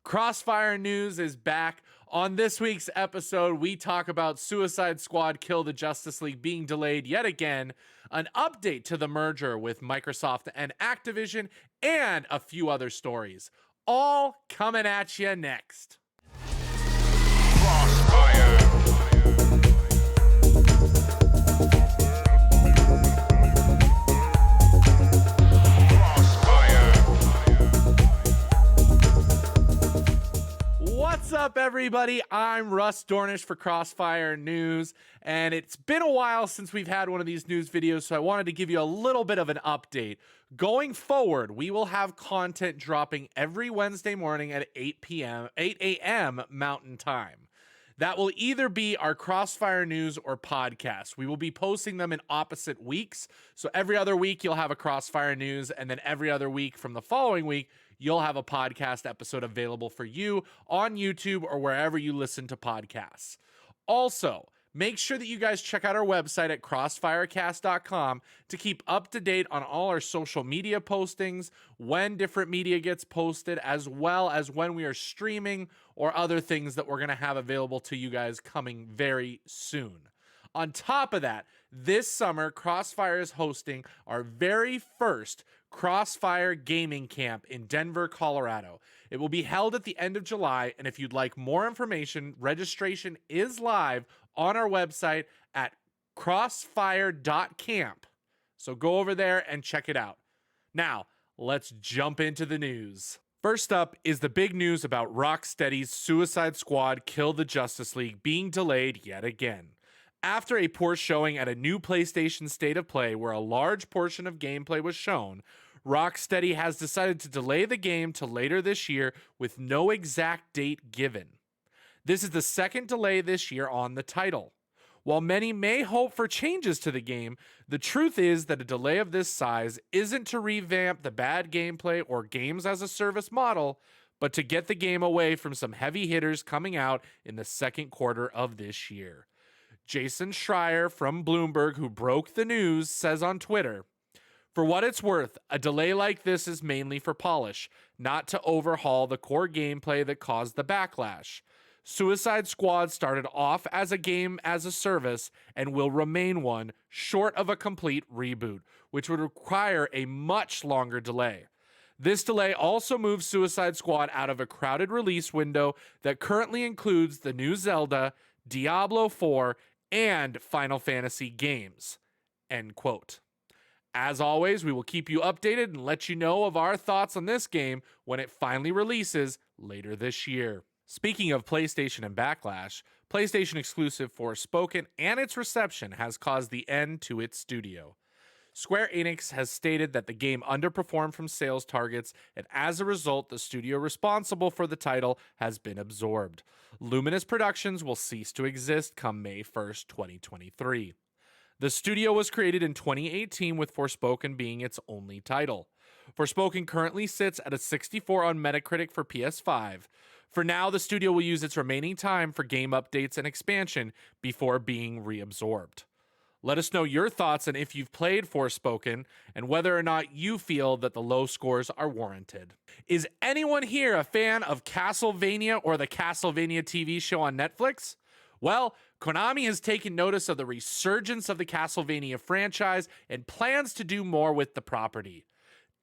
Crossfire News is back. On this week's episode, we talk about Suicide Squad Kill the Justice League being delayed yet again, an update to the merger with Microsoft and Activision, and a few other stories. All coming at you next. Crossfire. What's up, everybody? I'm Russ Dornish for Crossfire News, and it's been a while since we've had one of these news videos, so I wanted to give you a little bit of an update. Going forward, we will have content dropping every Wednesday morning at 8 a.m. Mountain Time. That will either be our Crossfire News or podcast. We will be posting them in opposite weeks, so every other week you'll have a Crossfire News, and then every other week from the following week, you'll have a podcast episode available for you on YouTube or wherever you listen to podcasts. Also, make sure that you guys check out our website at crossfirecast.com to keep up to date on all our social media postings, when different media gets posted, as well as when we are streaming or other things that we're going to have available to you guys coming very soon. On top of that, this summer, Crossfire is hosting our very first Crossfire Gaming Camp in Denver, Colorado. It will be held at the end of July, and if you'd like more information, registration is live on our website at crossfire.camp. So go over there and check it out. Now, let's jump into the news. First up is the big news about Rocksteady's Suicide Squad Kill the Justice League being delayed yet again. After a poor showing at a new PlayStation State of Play where a large portion of gameplay was shown, Rocksteady has decided to delay the game to later this year with no exact date given. This is the second delay this year on the title. While many may hope for changes to the game, the truth is that a delay of this size isn't to revamp the bad gameplay or games as a service model, but to get the game away from some heavy hitters coming out in the second quarter of this year. Jason Schreier from Bloomberg, who broke the news, says on Twitter, "For what it's worth, a delay like this is mainly for polish, not to overhaul the core gameplay that caused the backlash. Suicide Squad started off as a game as a service and will remain one, short of a complete reboot, which would require a much longer delay. This delay also moves Suicide Squad out of a crowded release window that currently includes the new Zelda, Diablo 4, and Final Fantasy games." End quote. As always, we will keep you updated and let you know of our thoughts on this game when it finally releases later this year. Speaking of PlayStation and backlash, PlayStation exclusive Forspoken and its reception has caused the end to its studio. Square Enix has stated that the game underperformed from sales targets, and as a result, the studio responsible for the title has been absorbed. Luminous Productions will cease to exist come May 1st, 2023. The studio was created in 2018 with Forspoken being its only title. Forspoken currently sits at a 64 on Metacritic for PS5. For now, the studio will use its remaining time for game updates and expansion before being reabsorbed. Let us know your thoughts on if you've played Forspoken and whether or not you feel that the low scores are warranted. Is anyone here a fan of Castlevania or the Castlevania TV show on Netflix? Well, Konami has taken notice of the resurgence of the Castlevania franchise and plans to do more with the property.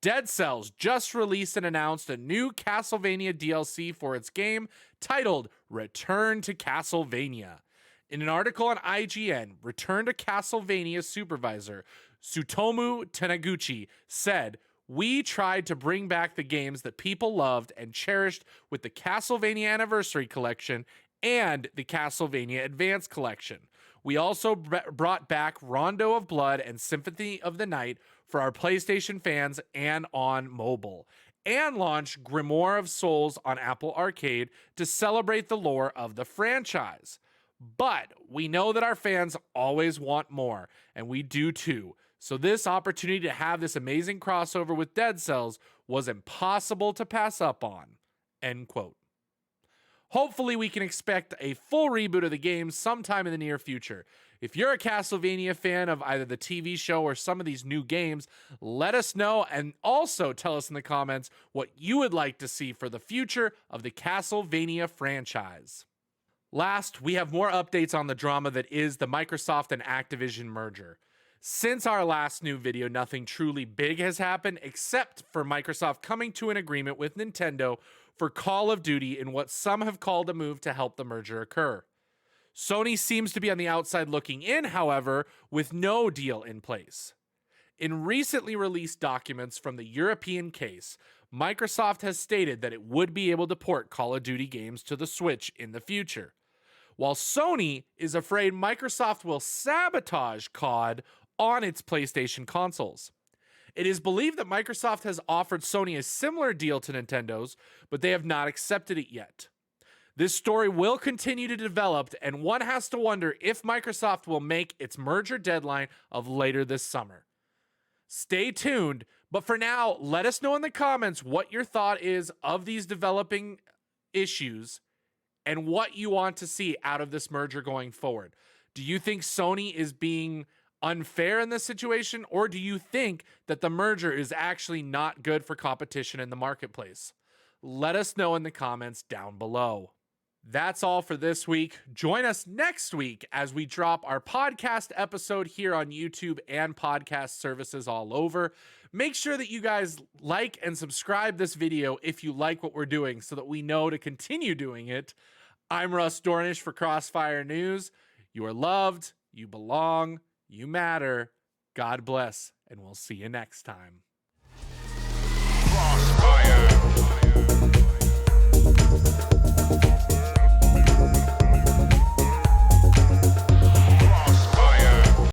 Dead Cells just released and announced a new Castlevania DLC for its game titled Return to Castlevania. In an article on IGN, Return to Castlevania supervisor Tsutomu Taniguchi said, "We tried to bring back the games that people loved and cherished with the Castlevania Anniversary Collection and the Castlevania Advance Collection. We also brought back Rondo of Blood and Symphony of the Night for our PlayStation fans and on mobile, and launched Grimoire of Souls on Apple Arcade to celebrate the lore of the franchise. But we know that our fans always want more, and we do too. So this opportunity to have this amazing crossover with Dead Cells was impossible to pass up on." End quote. Hopefully, we can expect a full reboot of the game sometime in the near future. If you're a Castlevania fan of either the TV show or some of these new games, let us know, and also tell us in the comments what you would like to see for the future of the Castlevania franchise. Last, we have more updates on the drama that is the Microsoft and Activision merger. Since our last new video, nothing truly big has happened except for Microsoft coming to an agreement with Nintendo for Call of Duty in what some have called a move to help the merger occur. Sony seems to be on the outside looking in, however, with no deal in place. In recently released documents from the European case, Microsoft has stated that it would be able to port Call of Duty games to the Switch in the future, while Sony is afraid Microsoft will sabotage COD on its PlayStation consoles. It is believed that Microsoft has offered Sony a similar deal to Nintendo's, but they have not accepted it yet. This story will continue to develop, and one has to wonder if Microsoft will make its merger deadline of later this summer. Stay tuned, but for now, let us know in the comments what your thought is of these developing issues and what you want to see out of this merger going forward. Do you think Sony is being unfair in this situation, or do you think that the merger is actually not good for competition in the marketplace? Let us know in the comments down below. That's all for this week. Join us next week as we drop our podcast episode here on YouTube and podcast services all over. Make sure that you guys like and subscribe this video if you like what we're doing so that we know to continue doing it. I'm Russ Dornish for Crossfire News. You are loved, you belong, you matter. God bless, and we'll see you next time. Crossfire.